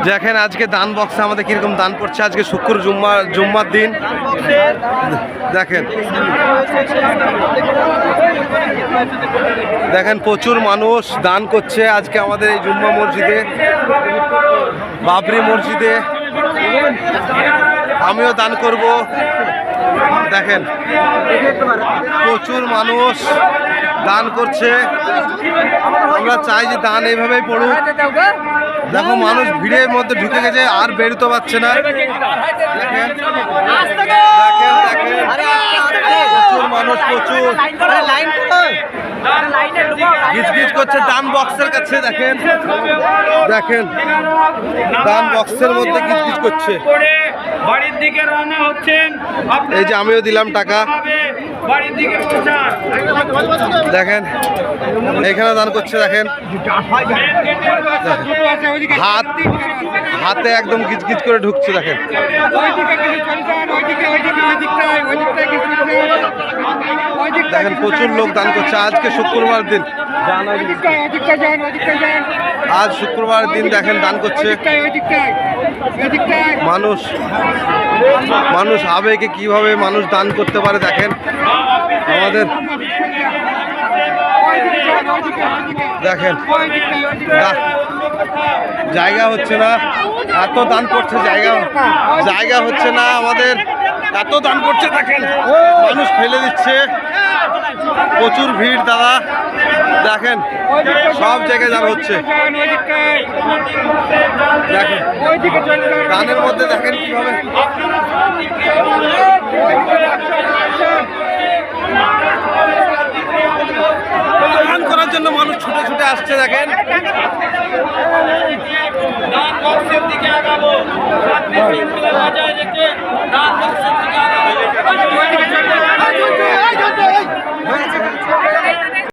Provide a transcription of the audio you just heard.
দেখেন আজকে দান বক্সে আমাদের কিরকম দান পড়ছে। আজকে শুক্র জুম্মার দিন। দেখেন দেখেন প্রচুর মানুষ দান করছে আজকে আমাদের এই জুম্মা মসজিদে, বাবরি মসজিদে। আমিও দান করব। দেখেন প্রচুর মানুষ দান করছে। আমরা চাই যে দান এইভাবেই পড়ুক। দেখো মানুষ ভিড়ের মধ্যে ঢুকে গেছে, আর বেরোতে পারছে না। দেখেন প্রচুর মানুষ, প্রচুর গিজগিজ করছে দান বক্সের কাছে। দেখেন দেখেন দান বক্সের মধ্যে গিজগিজ করছে। বাড়ির দিকে রওনা হচ্ছেন। এই যে আমিও দিলাম টাকা। বাড়ির দিকে দেখেন এখানে দান করছে। দেখেন হাতে একদম গিজগিজ করে ঢুকছে। দেখেন দেখেন প্রচুর লোক দান করছে। আজকে শুক্রবার দিন, আজ শুক্রবার দিন। দেখেন দান করছে মানুষ। মানুষ আবেগে কিভাবে মানুষ দান করতে পারে। দেখেন আমাদের দেখেন জায়গা হচ্ছে না, এত দান করছে। জায়গা হচ্ছে না আমাদের, এত দান করছে। দেখেন মানুষ ফেলে দিচ্ছে, প্রচুর ভিড় দাদা। দেখেন সব জায়গায় দান হচ্ছে। দেখেন দানের মধ্যে দেখেন কিভাবে দান করার জন্য মানুষ ছুটে ছুটে আসছে। দেখেন দান বক্সের দিকে আগাবো।